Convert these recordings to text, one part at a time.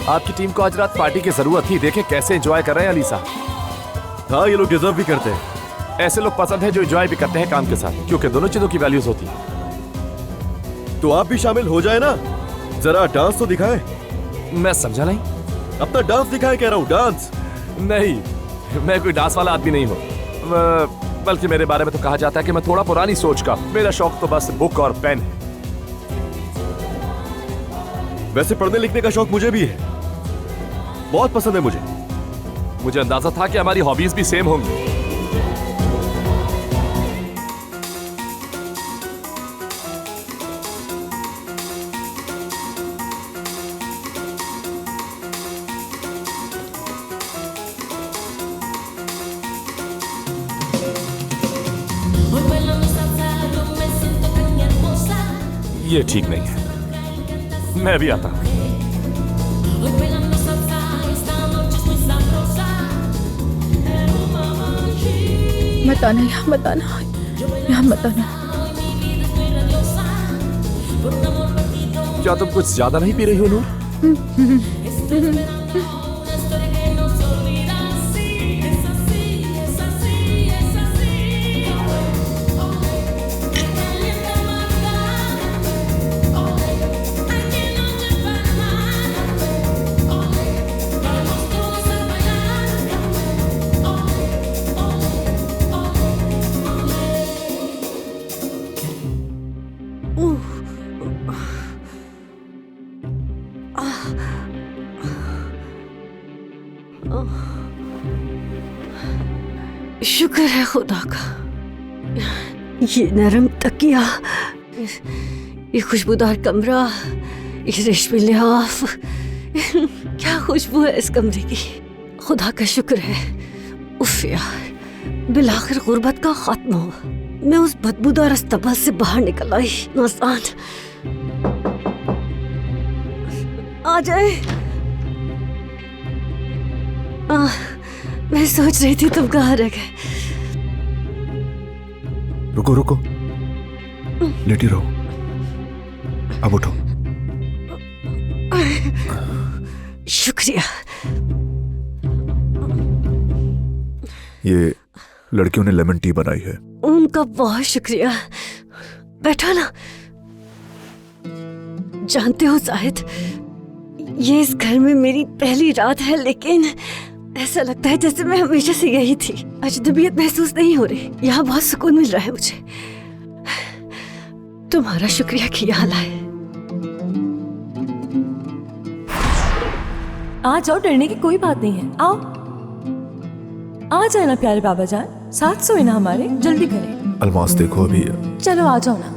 आपकी टीम को आज रात पार्टी की जरूरत थी। देखे कैसे एंजॉय कर रहे हैं अलीसा। हाँ, ये लोग डिजर्व भी करते हैं। ऐसे लोग पसंद है जो एंजॉय भी करते हैं काम के साथ, क्योंकि दोनों चीजों की वैल्यूज होती है। तो आप भी शामिल हो जाए ना, जरा डांस तो दिखाए। मैं समझा नहीं। अपना डांस दिखाए कह रहा हूँ, डांस। नहीं, मैं कोई डांस वाला आदमी नहीं हूँ, बल्कि मेरे बारे में तो कहा जाता है कि मैं थोड़ा पुरानी सोच का। मेरा शौक तो बस बुक और पेन है। वैसे पढ़ने लिखने का शौक मुझे भी है, बहुत पसंद है मुझे। मुझे अंदाजा था कि हमारी हॉबीज भी सेम होंगी। ये ठीक नहीं है, मैं भी आता हूं। मत आना, यहाँ मत आना, यहाँ मत आना। क्या तुम कुछ ज्यादा नहीं पी रही हो नूर? शुक्र है खुदा का, ये नरम तकिया, ये खुशबूदार कमरा, ये रेशमी लिहाफ, क्या खुशबू है इस कमरे की। खुदा का शुक्र है। उफ यार, बिलाखिर गुर्बत का खात्मा हुआ। मैं उस बदबूदार अस्तबल से बाहर निकल आई। नाज़ान आ जाए। मैं सोच रही थी तुम कहाँ रह गए। रुको रुको, लेटी रहो, अब उठो। शुक्रिया। ये लड़कियों ने लेमन टी बनाई है। उनका बहुत शुक्रिया। बैठो ना। जानते हो जाहिद, ये इस घर में मेरी पहली रात है, लेकिन ऐसा लगता है जैसे मैं हमेशा से यही थी। अजनबियत महसूस नहीं हो रही। यहाँ बहुत सुकून मिल रहा है मुझे। तुम्हारा शुक्रिया कि यहाँ लाए। आ जाओ, डरने की कोई बात नहीं है। आओ आ जाए ना प्यारे बाबा जान, साथ सोए ना हमारे। जल्दी करें। अलमास देखो अभी। चलो आ जाओ ना।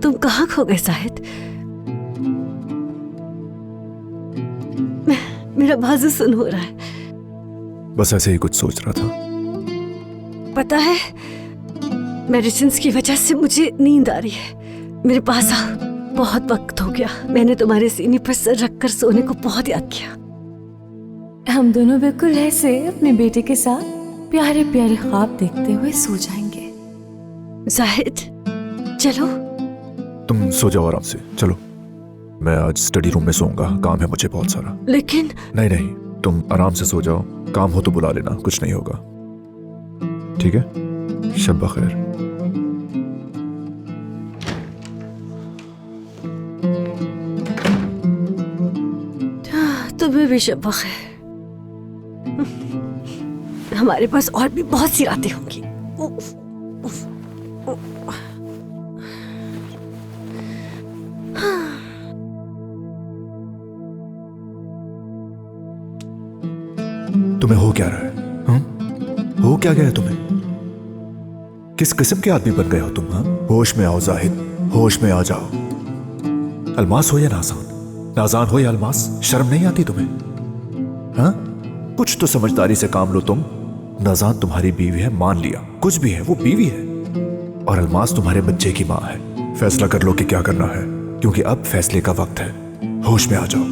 तुम कहाँ खो गए जाहिद? मेरा बाजू सुन हो रहा है। बस ऐसे ही कुछ सोच रहा था। पता है, मेडिसिन की वजह से मुझे नींद आ रही है। मेरे पास आ, बहुत वक्त हो गया। मैंने तुम्हारे सीने पर सर रखकर सोने को बहुत याद किया। हम दोनों बिल्कुल ऐसे अपने बेटे के साथ प्यारे प्यारे ख्वाब देखते हुए सो जाएंगे। जाहिद चलो। तुम सो जाओ आराम से। चलो, मैं आज स्टडी रूम में सोऊंगा, काम है मुझे बहुत सारा। लेकिन नहीं नहीं, तुम आराम से सो जाओ। काम हो तो बुला लेना, कुछ नहीं होगा। ठीक है, शब बखैर। तुम्हें भी शब बखैर। हमारे पास और भी बहुत सी रातें होंगी। तुम्हें हो क्या रहा है? हो क्या गया तुम्हें? किस किस्म के आदमी बन गए हो तुम? होश में आओ जाहिद, होश में आ जाओ। अलमास हो या नाज़ान, नाज़ान हो या अलमास, शर्म नहीं आती तुम्हें? हाँ, कुछ तो समझदारी से काम लो तुम। नजान तुम्हारी बीवी है, मान लिया, कुछ भी है वो बीवी है, और अलमास तुम्हारे बच्चे की माँ है। फैसला कर लो कि क्या करना है, क्योंकि अब फैसले का वक्त है। होश में आ जाओ,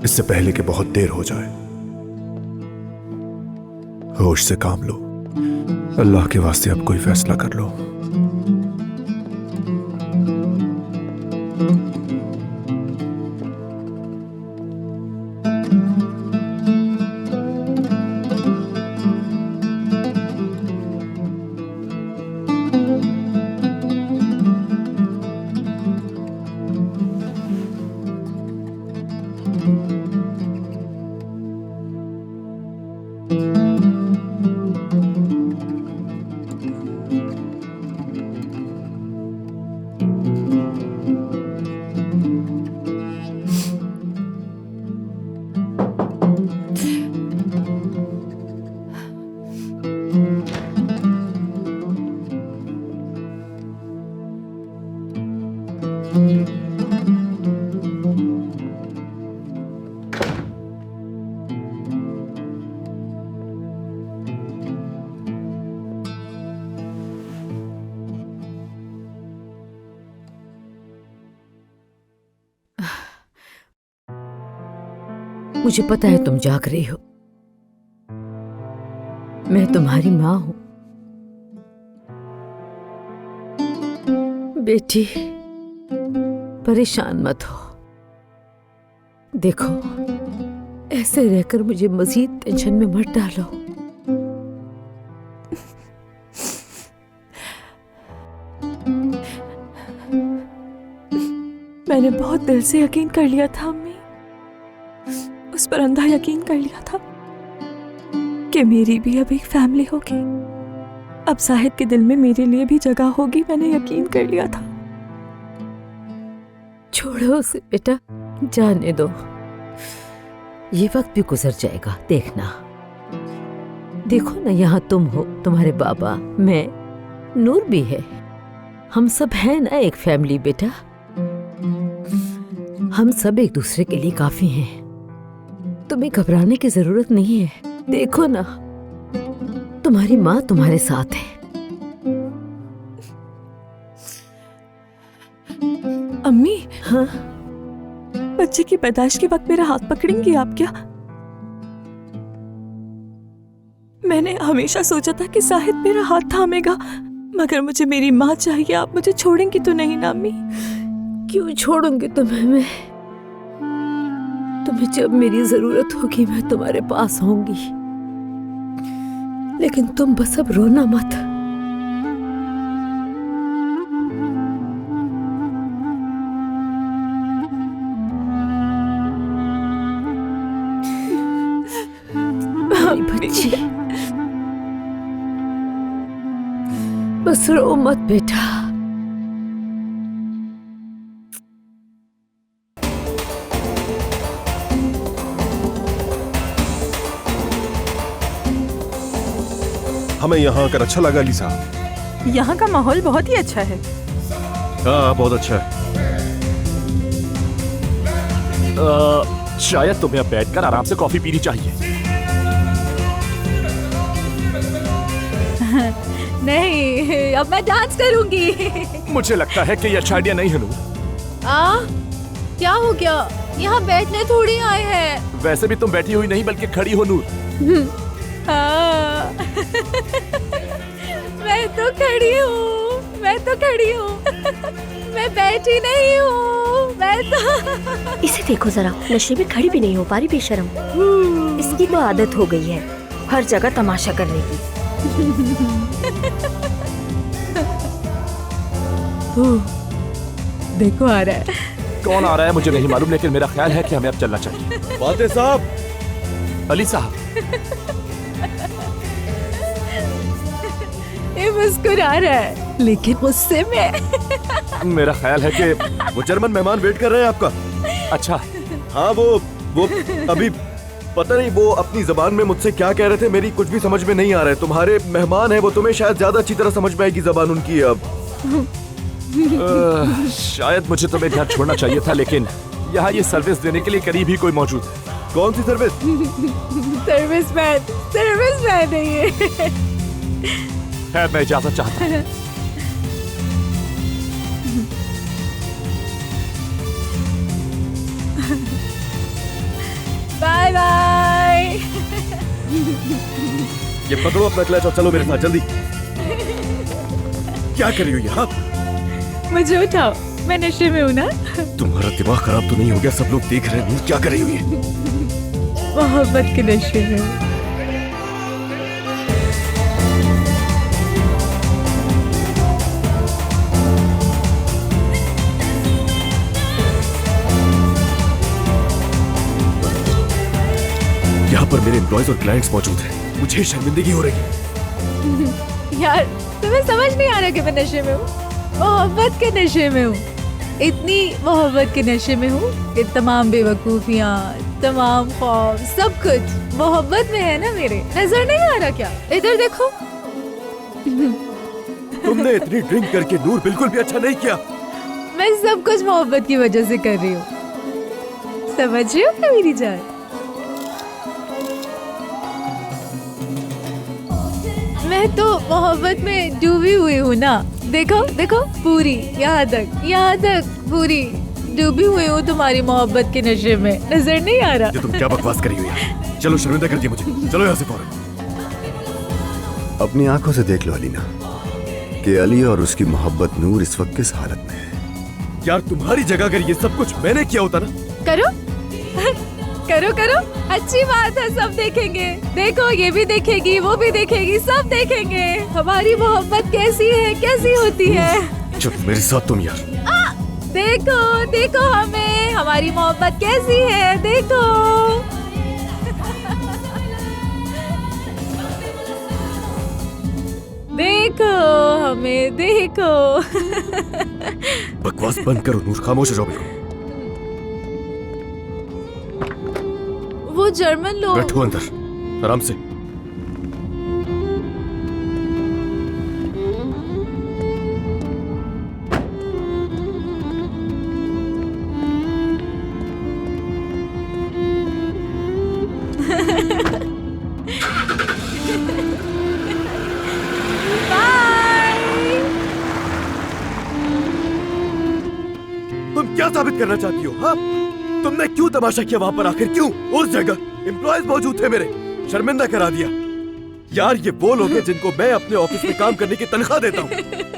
इससे पहले कि बहुत देर हो जाए। होश से काम लो, अल्लाह के वास्ते अब कोई फैसला कर लो। मुझे पता है तुम जाग रही हो। मैं तुम्हारी माँ हूं। बेटी, परेशान मत हो। देखो, ऐसे रहकर मुझे मजीद टेंशन में मत डालो। मैंने बहुत दिल से यकीन कर लिया था अम्मी, उस पर अंधा यकीन कर लिया था कि मेरी भी अब एक फैमिली होगी। अब साहिद के दिल में मेरे लिए भी जगह होगी, मैंने यकीन कर लिया था। छोड़ो उसे बेटा, जाने दो। ये वक्त भी गुजर जाएगा, देखना। देखो ना, यहाँ तुम हो, तुम्हारे बाबा, मैं, नूर भी है। हम सब हैं ना एक फैमिली बेटा। हम सब एक दूसरे के लिए काफी हैं। तुम्हें घबराने की जरूरत नहीं है। देखो ना, तुम्हारी माँ तुम्हारे साथ है। अम्मी, हाँ? बच्चे की पैदाइश के वक्त मेरा हाथ पकड़ेंगी आप क्या? मैंने हमेशा सोचा था कि साहिद मेरा हाथ थामेगा, मगर मुझे मेरी माँ चाहिए। आप मुझे छोड़ेंगी तो नहीं ना अम्मी? क्यों छोड़ूंगी तुम्हें मैं? तुम्हें जब मेरी जरूरत होगी मैं तुम्हारे पास होंगी। लेकिन तुम बस अब रोना मत। मेरी बच्ची, बस रो मत बेटा। हमें यहाँ आकर अच्छा लगा लीसा। यहाँ का माहौल बहुत ही अच्छा है। हाँ, बहुत अच्छा है। शायद तुम्हें अब बैठकर आराम से कॉफी पीनी चाहिए। नहीं, अब मैं डांस करूंगी। मुझे लगता है कि ये अच्छा आइडिया नहीं है नूर। क्या हो गया? यहाँ बैठने थोड़ी आए हैं। वैसे भी तुम बैठी हुई नहीं बल्कि खड़ी हो नूर। हाँ। मैं तो खड़ी हूँ, मैं तो खड़ी हूँ। मैं बैठी नहीं हूँ, मैं तो। इसे देखो जरा, नशे में खड़ी भी नहीं हो पा रही, बेशरम। इसकी तो आदत हो गई है हर जगह तमाशा करने की। देखो आ रहा है। कौन आ रहा है मुझे नहीं मालूम, लेकिन मेरा ख्याल है कि हमें अब चलना चाहिए। फातेह साहब, अली साहब। ये मुस्कुरा रहा है, लेकिन गुस्से में। मेरा ख्याल है कि वो जर्मन मेहमान वेट कर रहे हैं आपका। अच्छा। हाँ, वो अभी पता नहीं वो अपनी जबान में मुझसे क्या कह रहे थे, मेरी कुछ भी समझ में नहीं आ रहा है। तुम्हारे मेहमान है वो, तुम्हें शायद ज्यादा अच्छी तरह समझ में आएगी जबान उनकी। अब शायद मुझे तुम्हें घर छोड़ना चाहिए था, लेकिन यहाँ ये सर्विस देने के लिए करीब ही कोई मौजूद है। कौन सी सर्विस? Serviceman, serviceman. रहने ये। है, मैं इजाजत चाहता हूँ। Bye bye. ये पकड़ो अपना क्लच और चलो मेरे साथ जल्दी। क्या कर रही हो यहाँ? मुझे उठाओ, मैं नशे में हूँ ना। तुम्हारा दिमाग खराब तो नहीं हो गया? सब लोग देख रहे हैं। क्या कर रही हो ये? मोहब्बत के नशे में हूँ। यहाँ पर मेरे एम्प्लॉयज और क्लाइंट्स मौजूद हैं। मुझे शर्मिंदगी हो रही है। यार तुम्हें समझ नहीं आ रहा कि मैं नशे में हूँ। मोहब्बत के नशे में हूँ। इतनी मोहब्बत के नशे में हूँ कि तमाम बेवकूफियाँ, तमाम खौफ, सब कुछ मोहब्बत में है ना मेरे। नजर नहीं आ रहा क्या? इधर देखो। तुमने इतनी ड्रिंक करके नूर बिल्कुल भी अच्छा नहीं किया। मैं सब कुछ मोहब्बत की वजह से कर रही हूँ। समझ रही हो क्या मेरी जान? मैं तो मोहब्बत में डूबी हुई हूँ ना। देखो देखो, पूरी यहाँ तक पूरी डूबी हुई हूँ तुम्हारी मोहब्बत के नशे में। नजर नहीं आ रहा? ये तुम क्या बकवास कर रही हो यार? चलो, शर्मिंदा कर दिया मुझे। चलो यहाँ से फौरन। अपनी आंखों से देख लो अलीना कि अली और उसकी मोहब्बत नूर इस वक्त किस हालत में है। यार तुम्हारी जगह अगर ये सब कुछ मैंने किया होता ना। करो करो करो, अच्छी बात है। सब देखेंगे। देखो, ये भी देखेगी, वो भी देखेगी, सब देखेंगे हमारी मोहब्बत कैसी है, कैसी होती है। चलो मेरे साथ तुम यार। देखो देखो, हमें हमारी मोहब्बत कैसी है, देखो। देखो हमें, देखो। बकवास बंद करो नूर, खामोश हो जाओ बिल्कुल। वो जर्मन लोग। बैठो अंदर आराम से। तुम क्या साबित करना चाहती हो? हाँ, तुमने क्यों तमाशा किया वहां पर? आखिर क्यों? उस जगह एम्प्लॉयज मौजूद थे मेरे, शर्मिंदा करा दिया। यार ये वो लोग हैं जिनको मैं अपने ऑफिस में काम करने की तनख्वाह देता हूँ।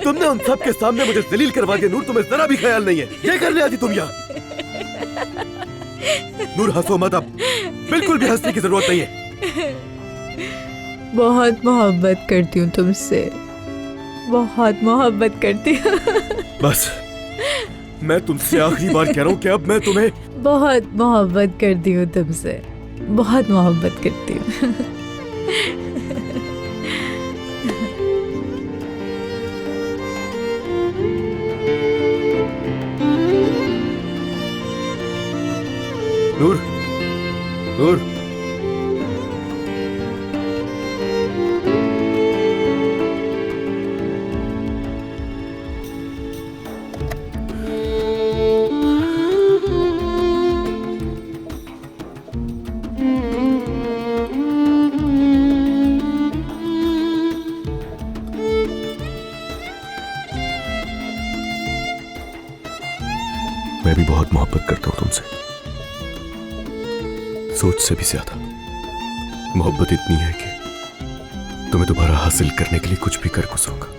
तुमने उन सब के सामने मुझे जलील करवा दिया। नूर, तुम्हें जरा भी ख्याल नहीं है ये करने आती तुम यहाँ? नूर हंसो मत अब, बिल्कुल भी हंसने की जरूरत नहीं है। बहुत मोहब्बत करती हूँ तुमसे, बहुत मोहब्बत करती हूँ। बस मैं तुमसे आखिरी बार कह रहा हूँ कि अब मैं तुम्हें बहुत मोहब्बत करती हूँ तुमसे, बहुत मोहब्बत करती हूँ। नूर, नूर, मैं भी बहुत मोहब्बत करता हूँ तुमसे, सोच से भी ज्यादा। मोहब्बत इतनी है कि तुम्हें दोबारा हासिल करने के लिए कुछ भी कर गुजरूंगा।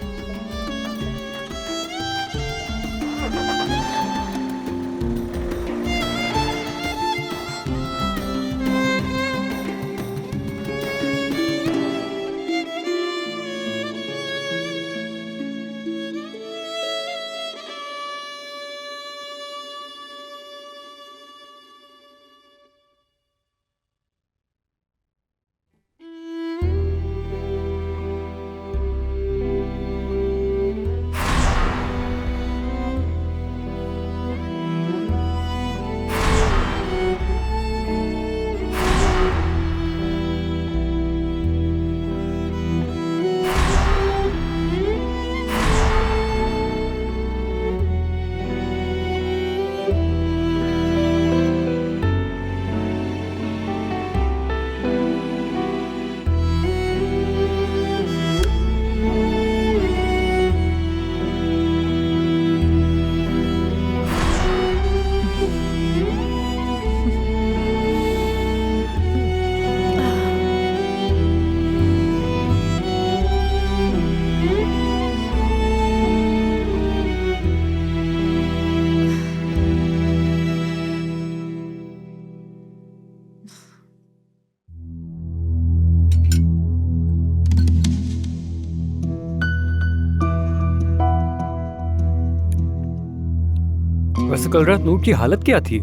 वैसे कल रात नूर की हालत क्या थी?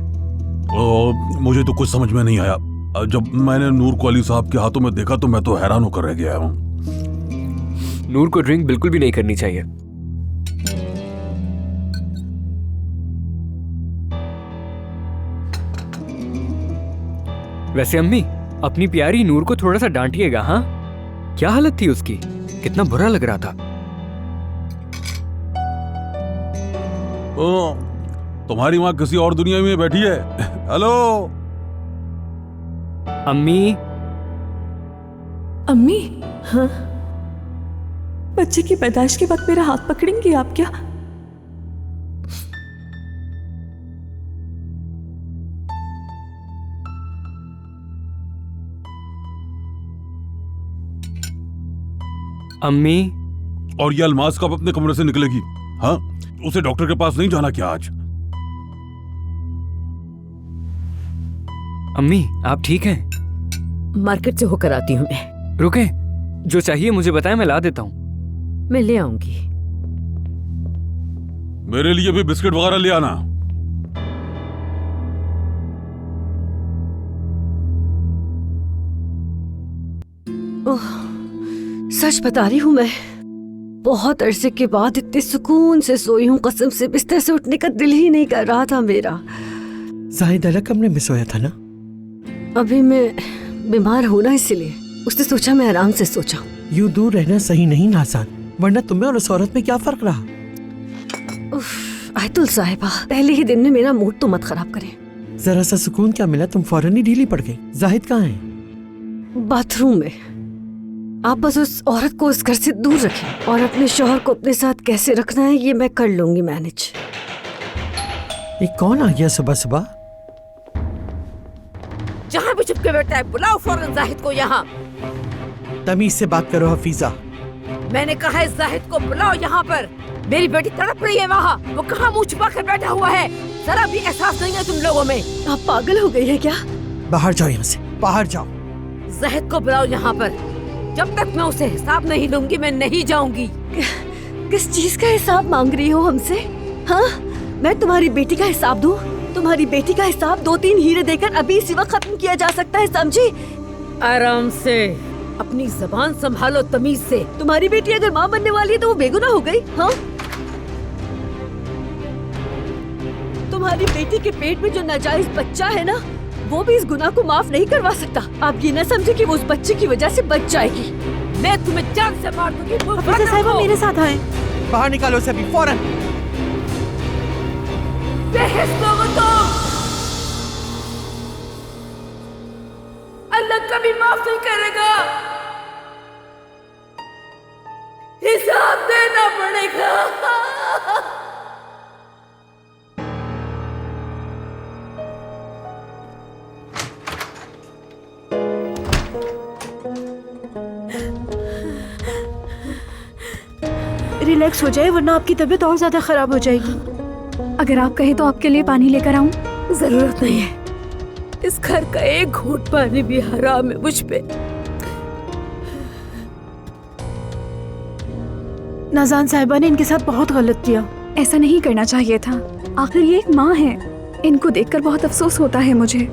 मुझे तो कुछ समझ में नहीं आया। जब मैंने नूर को अली साहब के हाथों में देखा तो मैं तो हैरान होकर रह गया हूँ। नूर को ड्रिंक बिल्कुल भी नहीं करनी चाहिए। वैसे अम्मी, अपनी प्यारी नूर को थोड़ा सा डांटिएगा। हाँ, क्या हालत थी उसकी, कितना बुरा लग रहा था। तुम्हारी माँ किसी और दुनिया में बैठी है। हेलो अम्मी। अम्मी, हाँ, बच्चे की पैदाइश के वक्त मेरा हाथ पकड़ेंगी आप क्या? अम्मी। और ये अलमास कब अपने कमरे से निकलेगी? हाँ, उसे डॉक्टर के पास नहीं जाना क्या आज? अम्मी, आप ठीक हैं? मार्केट से होकर आती हूँ मैं। रुके, जो चाहिए मुझे बताएं, मैं ला देता हूँ। मैं ले आऊंगी। मेरे लिए भी बिस्किट वगैरह ले आना। ओह, सच बता रही हूँ मैं, बहुत अरसे के बाद इतने सुकून से सोई हूँ। कसम से बिस्तर से उठने का दिल ही नहीं कर रहा था मेरा। जाहिद अलग कमरे में सोया था ना? अभी मैं बीमार हूँ ना, इसलिए उसने सोचा मैं आराम से सोचा। यूं दूर रहना सही नहीं नाज़ान, वरना तुम्हें और उस औरत में क्या फर्क रहा? आयतुल साहिबा, पहले ही दिन में मेरा मूड तो मत खराब करें। जरा सा सुकून क्या मिला, तुम फौरन ही ढीली पड़ गई। जाहिद कहाँ है? बाथरूम में। आप बस उस औरत को उस घर से दूर रखें, और अपने शौहर को अपने साथ कैसे रखना है ये मैं कर लूंगी मैनेज। ये कौन आ गया सुबह सुबह? जहाँ भी छुप के बैठा है बुलाओ फौरन जाहिद को यहाँ। तमीज से बात करो हफीजा। मैंने कहा है जाहिद को बुलाओ यहाँ पर। मेरी बेटी तड़प रही है वहाँ, वो कहाँ मुँह छुपा कर बैठा हुआ है? जरा भी एहसास नहीं है तुम लोगों में? आप पागल हो गई है क्या? बाहर जाओ यहाँ से, बाहर जाओ। जाहिद को बुलाओ यहाँ पर। जब तक मैं उसे हिसाब नहीं दूंगी मैं नहीं जाऊंगी। किस चीज का हिसाब मांग रही हो हमसे? हाँ, मैं तुम्हारी बेटी का हिसाब दूं? तुम्हारी बेटी का हिसाब 2-3 हीरे देकर अभी इसी वक्त खत्म किया जा सकता है, समझी? आराम से, अपनी जबान संभालो तमीज से। तुम्हारी बेटी अगर माँ बनने वाली है तो वो बेगुनाह हो गई। हाँ, तुम्हारी बेटी के पेट में जो नाजायज बच्चा है ना, वो भी इस गुनाह को माफ नहीं करवा सकता। आप ये न समझे कि वो उस बच्चे की वजह से बच जाएगी। मैं तुम्हें जान से मार दूंगी। मेरे साथ आए। बाहर निकालो उसे अभी, फौरन। अल्लाह कभी माफ नहीं करेगा। हिसाब देना पड़ेगा। रिलैक्स हो जाए वरना आपकी तबीयत और ज्यादा खराब हो जाएगी। अगर आप कहें तो आपके लिए पानी लेकर आऊं? जरूरत नहीं है, इस घर का एक घूंट पानी भी हराम है मुझ पे। नाज़ान साहिबा ने इनके साथ बहुत गलत किया। ऐसा नहीं करना चाहिए था। आखिर ये एक माँ है, इनको देखकर बहुत अफसोस होता है मुझे।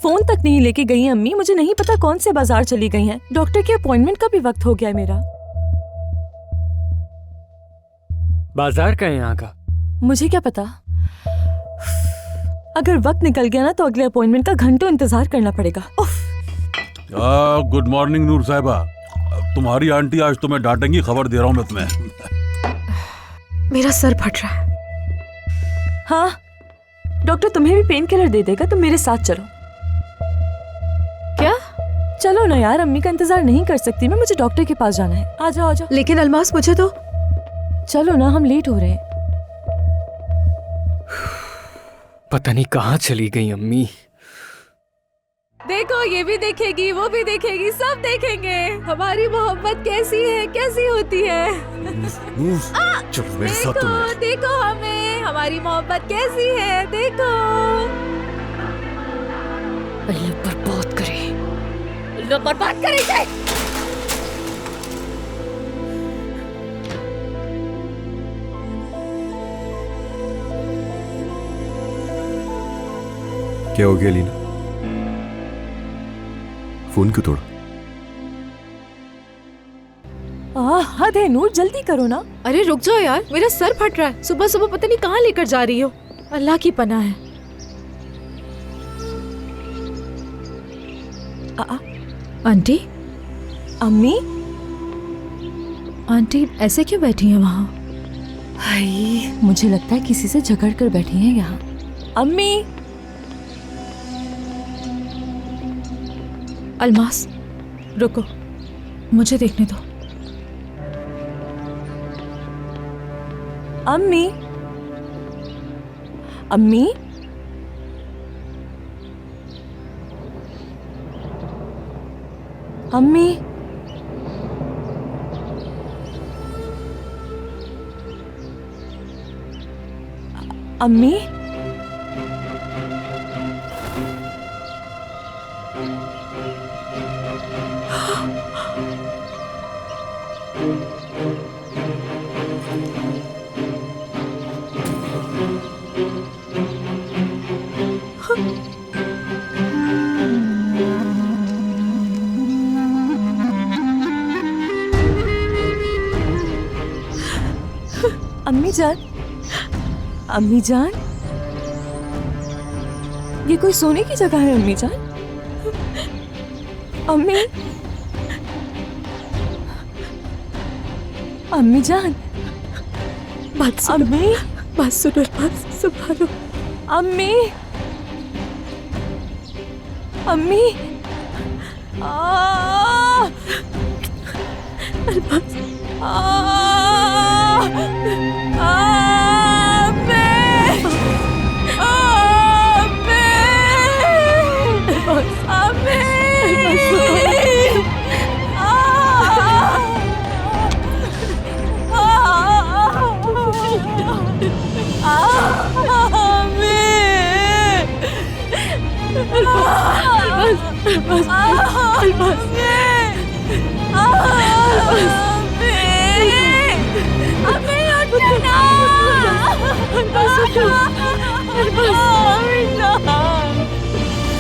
फोन तक नहीं लेके गई हैं अम्मी। मुझे नहीं पता कौन से बाजार चली गई हैं। डॉक्टर के अपॉइंटमेंट का भी वक्त हो गया है मेरा। बाजार का है यहाँ का? मुझे क्या पता। अगर वक्त निकल गया ना तो अगले अपॉइंटमेंट का घंटों इंतजार करना पड़ेगा। उफ। गुड मॉर्निंग नूर साहिबा। तुम्हारी आंटी आज तुम्हें डांटेंगी, खबर दे रहा हूँ मैं तुम्हें। मेरा सर फट रहा है। हाँ, डॉक्टर तुम्हें भी पेन किलर दे देगा, तुम मेरे साथ चलो। क्या? चलो ना यार, अम्मी का इंतजार नहीं कर सकती मैं, मुझे डॉक्टर के पास जाना है। आ जाओ आ जाओ। लेकिन अलमास मुझे तो। चलो ना, हम लेट हो रहे हैं। पता नहीं कहाँ चली गई अम्मी। देखो, ये भी देखेगी, वो भी देखेगी, सब देखेंगे हमारी मोहब्बत कैसी है, कैसी होती है। चलो मेरे साथ तुम यार। देखो हमें, हमारी मोहब्बत कैसी है, देखो। अल्लाह बर्बाद करे, अल्लाह बर्बाद करे इसे। क्या हो गया लीना? फोन क्यों तोड़ा? हद है नूर, जल्दी करो ना। अरे रुक जाओ यार, मेरा सर फट रहा है। सुबह सुबह पता नहीं कहाँ लेकर जा रही हो। अल्लाह की पनाह है। आंटी, अम्मी, आंटी ऐसे क्यों बैठी हैं वहाँ? हाय, मुझे लगता है किसी से झगड़ कर बैठी हैं यहाँ। अम्मी। अलमास, रुको, मुझे देखने दो। अम्मी, अम्मी, अम्मी, अम्मी, अम्मी जान, अम्मी जान, ये कोई सोने की जगह है अम्मी जान? अम्मी, अम्मी जान, बात सुनो, अम्मी, बात सुनो, बात संभालो। अम्मी, अम्मी,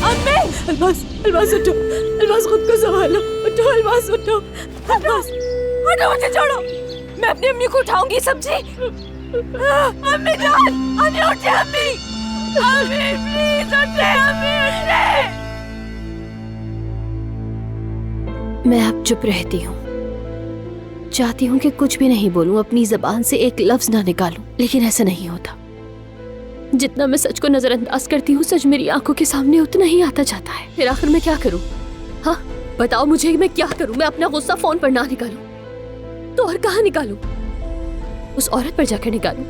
अलमास, अलमास, अलमास उठो, अलमास खुद को संभालो, उठो अलमास, उठो, अलमास, हटो, मुझे छोड़ो, मैं अपनी अम्मी को उठाऊंगी। सब्जी, अम्मी जान, अम्मी उठे, अम्मी, अम्मी प्लीज उठे, अम्मी उठे। मैं अब चुप रहती हूँ, चाहती हूँ कि कुछ भी नहीं बोलूं, अपनी जबान से एक लफ्ज ना निकालूं, लेकिन ऐसा नहीं होता। जितना मैं सच को नजरअंदाज करती हूँ, सच मेरी आंखों के सामने उतना ही आता जाता है। फिर आखिर मैं क्या करूँ? हाँ बताओ मुझे, मैं क्या करूँ? मैं अपना गुस्सा फोन पर ना निकालूं तो और कहाँ निकालूं? उस औरत पर जाकर निकालूं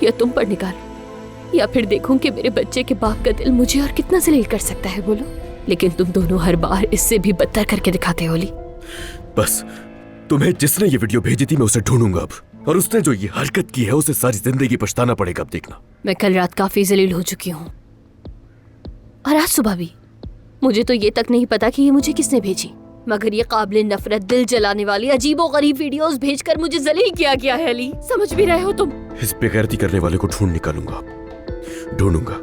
या तुम पर निकालूं, या फिर देखूं कि मेरे बच्चे के बाप का दिल मुझे और कितना जलील कर सकता है? बोलो। लेकिन तुम दोनों हर बार इससे भी बदतर करके दिखाते हो। ली, बस तुम्हें जिसने ये वीडियो भेजी थी मैं उसे ढूंढूंगा अब, और उसने जो ये हरकत की है उसे सारी जिंदगी पछताना पड़ेगा। अब देखना, मैं कल रात काफी जलील हो चुकी हूँ और आज सुबह भी। मुझे तो ये तक नहीं पता कि ये मुझे किसने भेजी, मगर ये काबिल नफरत, दिल जलाने वाली अजीबो गरीब वीडियोस भेजकर मुझे जलील किया गया है। अली, समझ भी रहे हो तुम? इस बेगैरती करने वाले को ढूंढ निकालूंगा, ढूंढूंगा।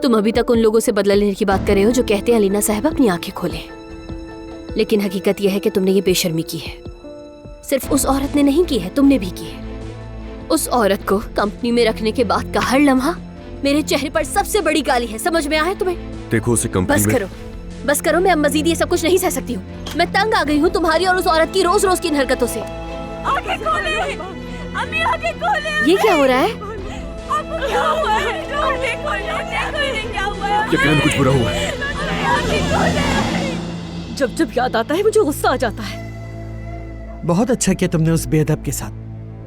तुम अभी तक उन लोगों से बदला लेने की बात कर रहे हो जो कहते हैं अलीना साहब अपनी आंखें खोलें, लेकिन हकीकत यह है कि तुमने ये बेशर्मी की है। सिर्फ उस औरत ने नहीं की है, तुमने भी की है। उस औरत को कंपनी में रखने के बाद का हर लम्हा मेरे चेहरे पर सबसे बड़ी गाली है, समझ में आया तुम्हें? देखो उसे कंपनी बस में करो, बस करो, मैं अब मजीद ये सब कुछ नहीं सह सकती हूँ। मैं तंग आ गई हूँ तुम्हारी और उस औरत की रोज रोज की इन हरकतों से। आंखें खोले, अम्मी आंखें खोले। ये क्या हो रहा है? आपको क्या हुआ है? आंखें खोले, क्या हुआ है? यकीनन कुछ बुरा हुआ है। आंखें खोले। जब जब याद आता है मुझे गुस्सा आ जाता है। बहुत अच्छा किया तुमने उस बेअदब के साथ।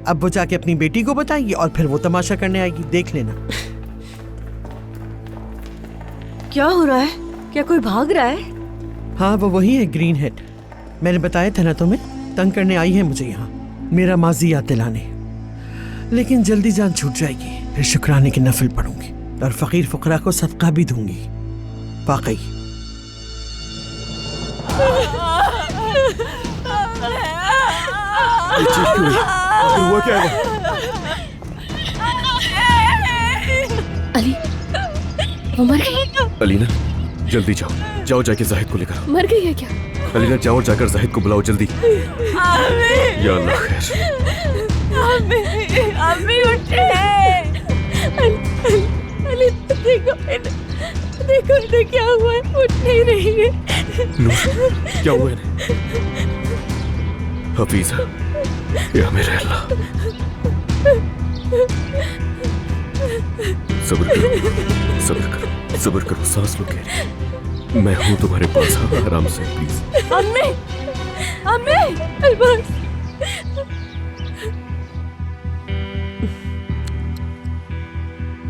अब वो जाके अपनी बेटी को बताएगी और फिर वो तमाशा करने आएगी, देख लेना। क्या हो रहा है? क्या कोई भाग रहा है? हाँ, वो वही है ग्रीन हेड। मैंने बताया था ना तुम्हें, तंग करने आई है मुझे यहाँ, मेरा माजी याद दिलाने। लेकिन जल्दी जान छूट जाएगी, फिर शुक्राने की नफल पढ़ूंगी और फकीर फुकरा को सदका भी दूंगी। वाकई हुआ क्या है? अली, वो मर गई? अलीना, जल्दी जाओ, जाओ जाके जाहिद को लेकर आओ। मर गई है क्या? अलीना जाओ और जाकर जाहिद को बुलाओ जल्दी। या अल्लाह खैर। अम्मी उठे। अली देखो, देखो इन्हें क्या हुआ है, उठ नहीं रही है। नूर, क्या हुआ इन्हें? हफीजा, या मेरे अल्लाह, सब्र करो, सब्र करो, सब्र करो, सांस लो कह। मैं हूं तुम्हारे पास, हाँ, आराम से प्लीज। अम्मी, अम्मी, अलबास।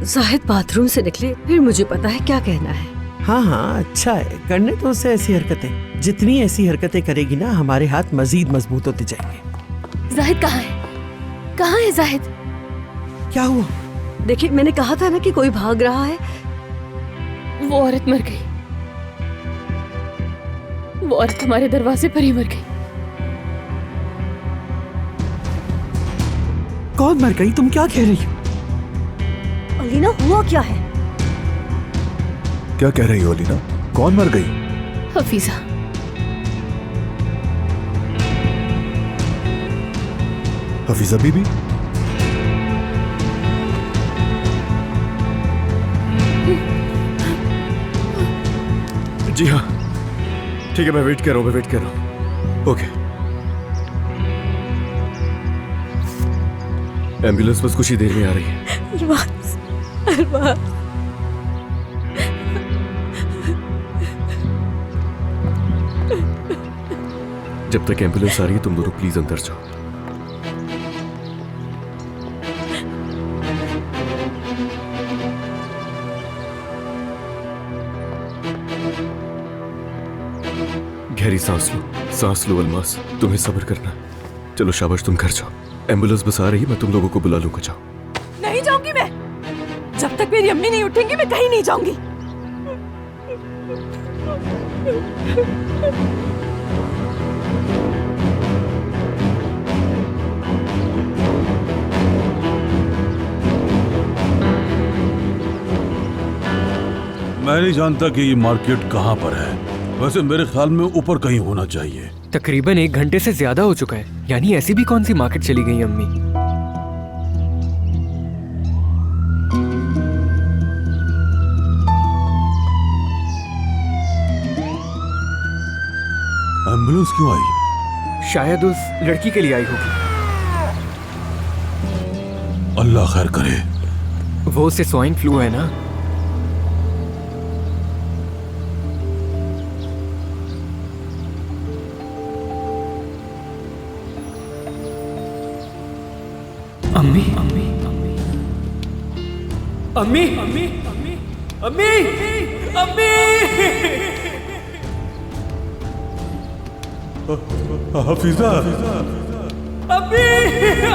जाहिद बाथरूम से निकले, फिर मुझे पता है क्या कहना है। हाँ हाँ, अच्छा है, करने तो उससे ऐसी हरकतें। जितनी ऐसी हरकतें करेगी ना, हमारे हाथ मजीद मजबूत होते जाएंगे। जाहिद कहाँ है? कहाँ है जाहिद? क्या हुआ? देखिए, मैंने कहा था ना कि कोई भाग रहा है। वो औरत मर गई, वो औरत हमारे दरवाजे पर ही मर गई। कौन मर गई? तुम क्या कह रही हो? अलीना, हुआ क्या है? क्या कह रही हो अलीना? कौन मर गई? हफीजा। हफीजा बीबी? जी हाँ, ठीक है, मैं वेट कर रहा हूँ, मैं वेट कर रहा हूँ। ओके, एम्बुलेंस बस कुछ ही देर में आ रही है। अलबास, अलबास। जब तक एम्बुलेंस आ रही है, तुम दोनों प्लीज अंदर जाओ। गहरी सांस लो अलमास, तुम्हें सब्र करना। चलो शाबाश, तुम घर जाओ, एम्बुलेंस बस आ रही है, मैं तुम लोगों को बुला लूंगा। जाओ। नहीं जाऊंगी मैं, जब तक मेरी अम्मी नहीं उठेंगी मैं कहीं नहीं जाऊंगी। मैं नहीं जानता कि ये मार्केट कहाँ पर है। वैसे मेरे ख्याल में ऊपर कहीं होना चाहिए। तकरीबन 1 घंटे से ज्यादा हो चुका है। यानी ऐसी भी कौन सी मार्केट चली गई अम्मी? एम्बुलेंस क्यों आई? शायद उस लड़की के लिए आई होगी। अल्लाह खैर करे। वो उसे स्वाइन फ्लू है ना? अम्मी, अम्मी, अम्मी, अम्मी, अम्मी, अम्मी, अम्मी, हफीजा, अम्मी,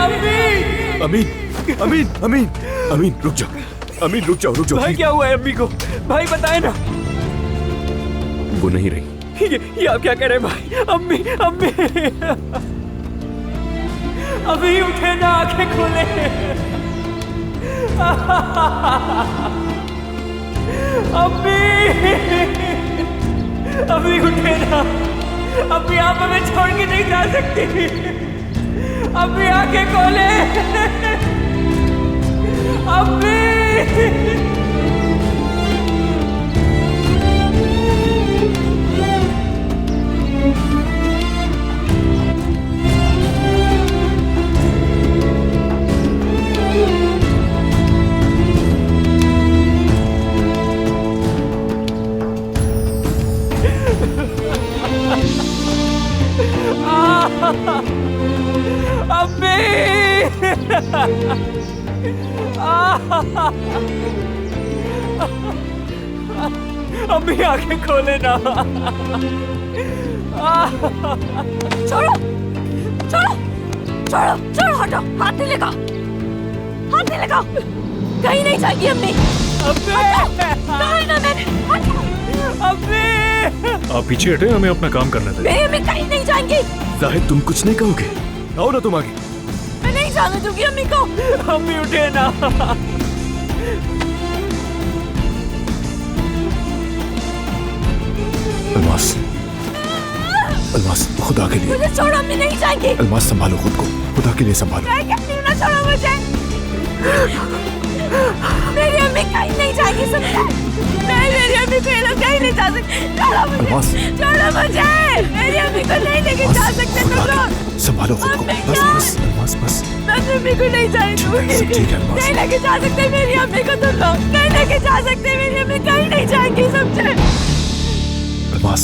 अम्मी, अमीन, अमीन, अमीन, अमीन, रुक जाओ, अमीन, रुक जाओ, रुक जाओ। भाई क्या हुआ है अम्मी को? भाई बताए ना। वो नहीं रही। ये आप क्या कह रहे हैं भाई? अम्मी, अम्मी, अभी उठे ना, आंखें खोले। अम्मी, अभी उठे ना, अभी आप हमें छोड़ के नहीं जा सकती। अभी आंखें खोले, अम्मी। अम्मी आंखें खोले ना। छोड़ो छोड़ो छोड़ो छोड़ो, हटो, हाथ नहीं लगाओ, हाथ नहीं लगाओ, कहीं नहीं जाएगी अम्मी। कहा ना मैंने, अम्मी आप पीछे हटे, हमें अपना काम करने दें। मेरी अम्मी कहीं नहीं जाएंगी। जाहिद तुम कुछ नहीं कहोगे? आओ ना तुम आगे। मैं नहीं जाने दूंगी अम्मी को। अम्मी उठे ना। अलमास, अलमास खुदा के लिए, मुझे छोड़ो, अम्मी नहीं जाएंगी। अलमास संभालो खुद को, खुदा के लिए संभालो। मैं कहती हूँ ना, छोड़ो मुझे। मेरी अम्मी कहीं नहीं जाएगी, समझे? नहीं, मेरी अम्मी को ये लोग कहीं नहीं जा सकते। छोड़ो मुझे, छोड़ो मुझे। मेरी अम्मी को नहीं लेके जा सकते तुम लोग। संभालो खुद को, बस बस अलमास बस। मैं अम्मी को नहीं जाने दूंगी। ठीक है अलमास। नहीं लेके जा सकते मेरी अम्मी को तुम लोग, नहीं लेके जा सकते। मेरी अम्मी कहीं नहीं जाएंगी, समझे? अलमास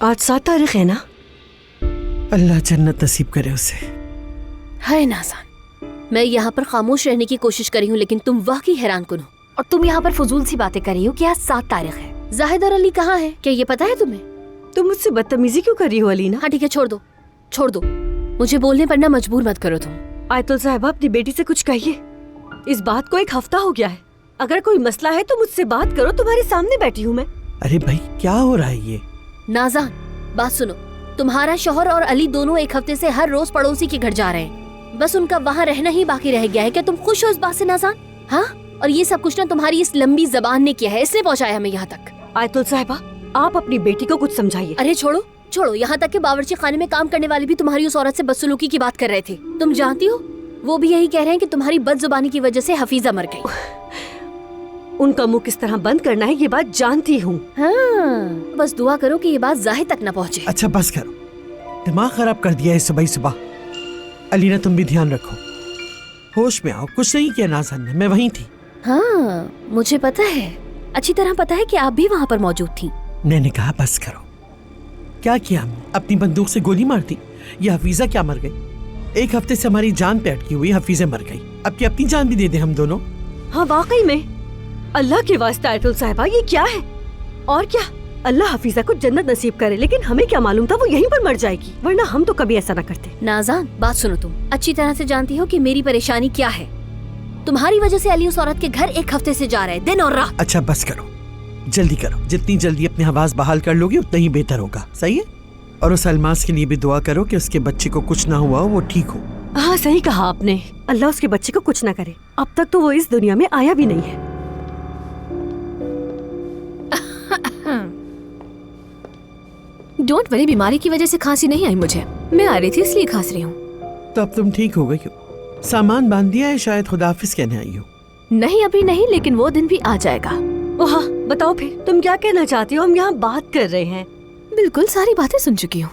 आज 7 तारीख है ना? अल्लाह जन्नत नसीब करे उसे। हाय नाज़ान, मैं यहाँ पर खामोश रहने की कोशिश करी हूँ, लेकिन तुम वाकई हैरान कुन हो। और तुम यहाँ पर फजूल सी बातें कर रही हो कि आज 7 तारीख है। जाहिद और अली कहाँ है? क्या ये पता है तुम्हें? तुम मुझसे बदतमीजी क्यों कर रही हो अलीना? हाँ ठीक है, छोड़ दो छोड़ दो, मुझे बोलने पर ना मजबूर मत करो तुम। आयतुल साहिबा, अपनी बेटी से कुछ कहिए। इस बात को 1 हफ्ता हो गया है। अगर कोई मसला है तो मुझसे बात करो, तुम्हारे सामने बैठी हूँ मैं। अरे भाई क्या हो रहा है ये? नाज़ान बात सुनो, तुम्हारा शौहर और अली दोनों 1 हफ्ते से हर रोज पड़ोसी के घर जा रहे हैं। बस उनका वहाँ रहना ही बाकी रह गया है। क्या तुम खुश हो इस बात से नाज़ान? हाँ, और ये सब कुछ ना तुम्हारी इस लंबी जबान ने किया है, इसने पहुँचाया हमें यहाँ तक। आयतुल साहिबा, आप अपनी बेटी को कुछ समझाइए। अरे छोड़ो छोड़ो, यहाँ तक कि बावर्ची खाने में काम करने वाले भी तुम्हारी उस औरत से बदसलूकी की बात कर रहे थे। तुम जानती हो वो भी यही कह रहे हैं कि तुम्हारी बदजुबानी की वजह से हफीजा मर गई। उनका मुंह किस तरह बंद करना है ये बात जानती हूँ। हाँ, बस दुआ करो कि ये बात जाहिद तक न पहुँचे। अच्छा बस करो, दिमाग खराब कर दिया है सुबह सुबह। अलीना तुम भी ध्यान रखो, होश में आओ। कुछ नहीं किया नाज़ान ने, मैं वहीं थी। हाँ मुझे पता है, अच्छी तरह पता है कि आप भी वहाँ पर मौजूद थी। मैंने कहा बस करो। क्या किया हमने? अपनी बंदूक से गोली मार दी? ये हफीजा क्या मर गई? 1 हफ्ते से हमारी जान पे अटकी हुई हफीजा मर गई। अब की अपनी जान भी दे दे हम दोनों। हाँ वाकई में, अल्लाह के वास्ते आयतुल साहिबा ये क्या है? और क्या अल्लाह हफीजा को जन्नत नसीब करे, लेकिन हमें क्या मालूम था वो यहीं पर मर जाएगी, वरना हम तो कभी ऐसा ना करते। नाज़ान बात सुनो, तुम अच्छी तरह से जानती हो कि मेरी परेशानी क्या है। तुम्हारी वजह से अली उस औरत के घर 1 हफ्ते से जा रहे हैं, दिन और रात। अच्छा बस करो, जल्दी करो। जितनी जल्दी अपनी हवास बहाल कर लोगे उतना ही बेहतर होगा। सही है? और उस अलमास के लिए भी दुआ करो कि उसके बच्चे को कुछ ना हुआ हो, वो ठीक हो। हाँ सही कहा आपने, अल्लाह उसके बच्चे को कुछ ना करे। अब तक तो वो इस दुनिया में आया भी नहीं है। डोंट वरी, बीमारी की वजह से खांसी नहीं आई मुझे। मैं आ रही थी इसलिए खांस रही हूँ। तो अब तुम ठीक हो गई हो? सामान बांध दिया है? शायद खुदाफिज कहने आई हो। नहीं अभी नहीं, लेकिन वो दिन भी आ जाएगा। ओह बताओ फिर, तुम क्या कहना चाहती हो? हम यहाँ बात कर रहे हैं। बिल्कुल सारी बातें सुन चुकी हूँ।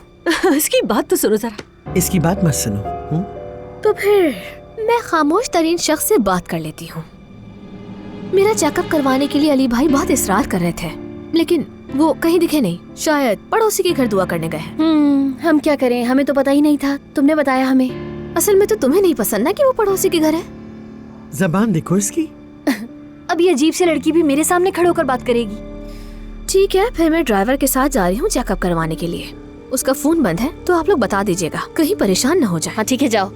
इसकी बात तो सुनो जरा। इसकी बात मत सुनो। तो फिर मैं खामोश तरीन शख्स से बात कर लेती हूँ। मेरा चेकअप करवाने के लिए अली भाई बहुत इसरार कर रहे थे, लेकिन वो कहीं दिखे नहीं। शायद पड़ोसी के घर दुआ करने गए। हम क्या करें, हमें तो पता ही नहीं था, तुमने बताया हमें। असल में तो तुम्हें नहीं पसंद ना कि वो पड़ोसी के घर है। जबान देखो इसकी। अब ये अजीब सी लड़की भी मेरे सामने खड़े होकर बात करेगी। ठीक है, फिर मैं ड्राइवर के साथ जा रही हूँ चेकअप करवाने के लिए। उसका फोन बंद है तो आप लोग बता दीजिएगा, कहीं परेशान न हो जाए। हाँ ठीक है, जाओ।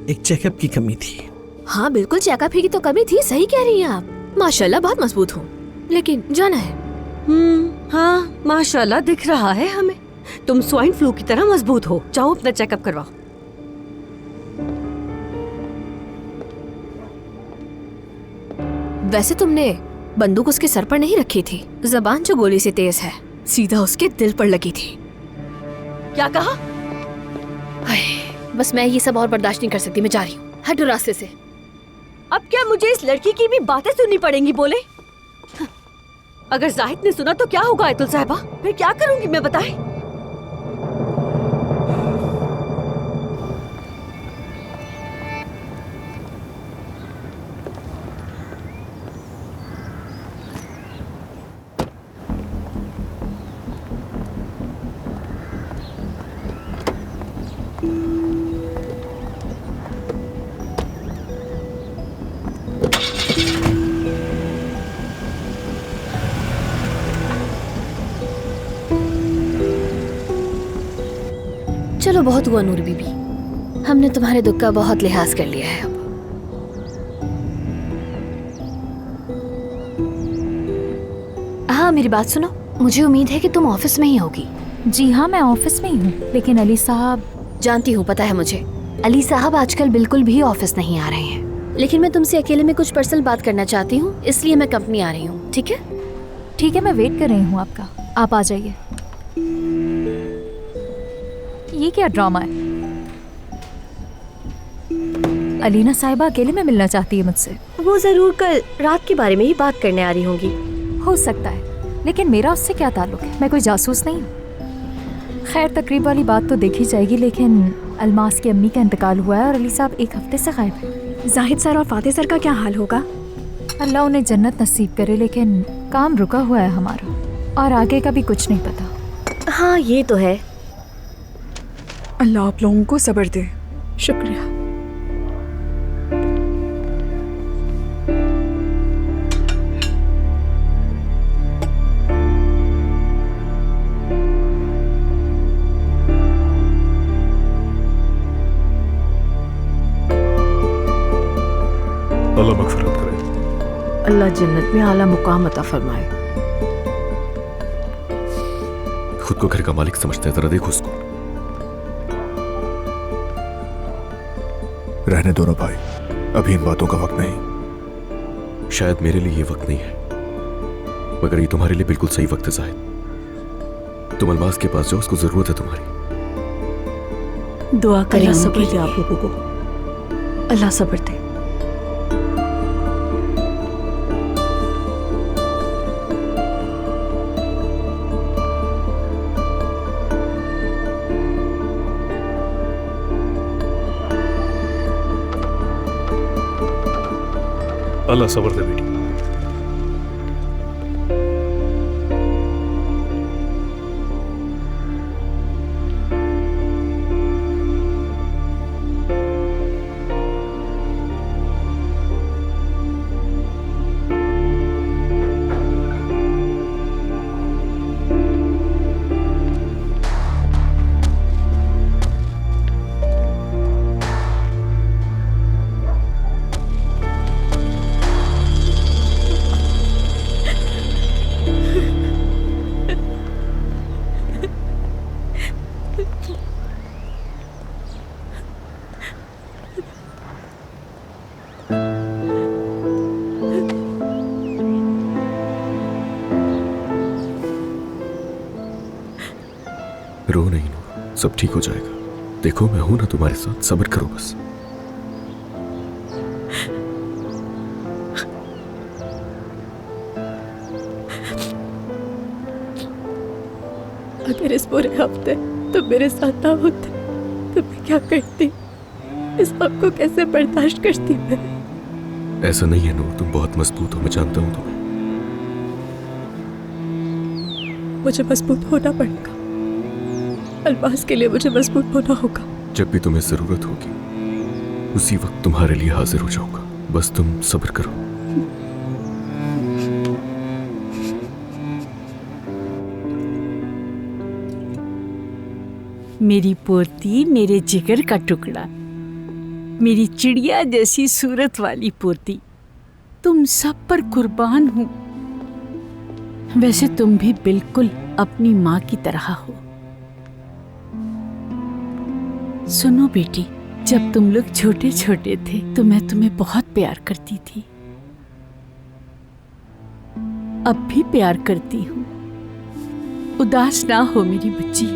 एक चेकअप की कमी थी। हाँ बिल्कुल, चेकअप की तो कमी थी। सही कह रही हैं आप। माशाल्लाह बहुत मजबूत हूँ, लेकिन जाना है। हाँ माशाल्लाह दिख रहा है हमें। तुम स्वाइन फ्लू की तरह मजबूत हो। जाओ अपना चेकअप करवाओ। वैसे तुमने बंदूक उसके सर पर नहीं रखी थी। जबान जो गोली से तेज है, सीधा उसके दिल पर लगी थी। क्या कहा? बस मैं ये सब और बर्दाश्त नहीं कर सकती। मैं जा रही हूँ, हटो रास्ते से। अब क्या मुझे इस लड़की की भी बातें सुननी पड़ेंगी? बोले अगर जाहिद ने सुना तो क्या होगा आयतुल साहिबा? फिर क्या करूंगी मैं, बताएं? चलो बहुत हुआ नूर बीबी, हमने तुम्हारे दुख का बहुत लिहाज कर लिया है। अब हाँ मेरी बात सुनो, मुझे उम्मीद है कि तुम ऑफिस में ही होगी। जी हाँ मैं ऑफिस में ही हूँ, लेकिन अली साहब। जानती हूँ, पता है मुझे। अली साहब आजकल बिल्कुल भी ऑफिस नहीं आ रहे हैं, लेकिन मैं तुमसे अकेले में कुछ पर्सनल बात करना चाहती हूँ, इसलिए मैं कंपनी आ रही हूँ। ठीक है? ठीक है, मैं वेट कर रही हूँ आपका, आप आ जाइए। ये क्या ड्रामा है? अलीना साहिबा अकेले में मिलना चाहती है मुझसे। वो जरूर कल रात के बारे में ही बात करने आ रही होंगी। हो सकता है, लेकिन मेरा उससे क्या ताल्लुक है? मैं कोई जासूस नहीं हूँ। खैर तकरीब वाली बात तो देखी जाएगी, लेकिन अलमास की अम्मी का इंतकाल हुआ है और अली साहब एक हफ्ते से गायब है। जाहिद सर और फातिह सर का क्या हाल होगा? अल्लाह उन्हें जन्नत नसीब करे, लेकिन काम रुका हुआ है हमारा, और आगे का भी कुछ नहीं पता। हाँ ये तो है। अल्लाह आप लोगों को सब्र दे। शुक्रिया। अल्लाह मगफिरत करे। अल्लाह जन्नत में आला मुकाम अता फरमाए। खुद को घर का मालिक समझते हैं, जरा देखो उसको। रहने दो ना भाई, अभी इन बातों का वक्त नहीं। शायद मेरे लिए ये वक्त नहीं है, मगर ये तुम्हारे लिए बिल्कुल सही वक्त है जाहिद। तुम अलमास के पास जाओ, उसको जरूरत है तुम्हारी। दुआ करें अल्लाह सब्र सब्र दे आप लोगों को। अल्लाह सब्र दे। अल्लाह सब्र दे बेटी। रो नहीं नूर, सब ठीक हो जाएगा। देखो मैं हूं ना तुम्हारे साथ, सब्र करो बस। अगर इस पूरे हफ्ते तुम मेरे साथ ना होते तो मैं क्या करती, इस वक्त को कैसे बर्दाश्त करती मैं? ऐसा नहीं है नूर, तुम बहुत मजबूत हो, मैं जानता हूं तुम्हें। मुझे मजबूत होना पड़ेगा, अल्मास के लिए मुझे मजबूत होना होगा। जब भी तुम्हें जरूरत होगी उसी वक्त तुम्हारे लिए हाजिर हो जाऊंगा, बस तुम सब्र करो। मेरी पोती, मेरे जिगर का टुकड़ा, मेरी चिड़िया जैसी सूरत वाली पोती, तुम सब पर कुर्बान हूं। वैसे तुम भी बिल्कुल अपनी माँ की तरह हो। सुनो बेटी, जब तुम लोग छोटे छोटे थे तो मैं तुम्हें बहुत प्यार करती थी, अब भी प्यार करती हूँ। उदास ना हो मेरी बच्ची।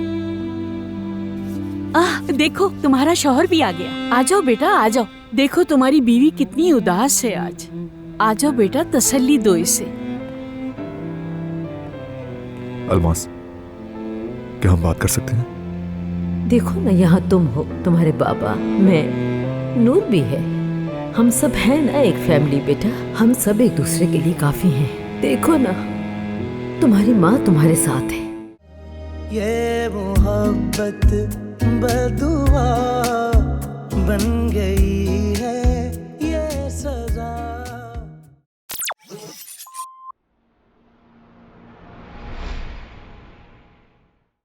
देखो तुम्हारा शौहर भी आ गया। आ जाओ बेटा, आ जाओ। देखो तुम्हारी बीवी कितनी उदास है आज। आ जाओ बेटा, तसल्ली दो इसे। अलमास, क्या हम बात कर सकते हैं? देखो ना, यहाँ तुम हो, तुम्हारे बाबा, मैं, नूर भी है, हम सब हैं ना एक फैमिली बेटा। हम सब एक दूसरे के लिए काफी हैं। देखो ना, तुम्हारी माँ तुम्हारे साथ है। ये मोहब्बत बदुआ बन गई है।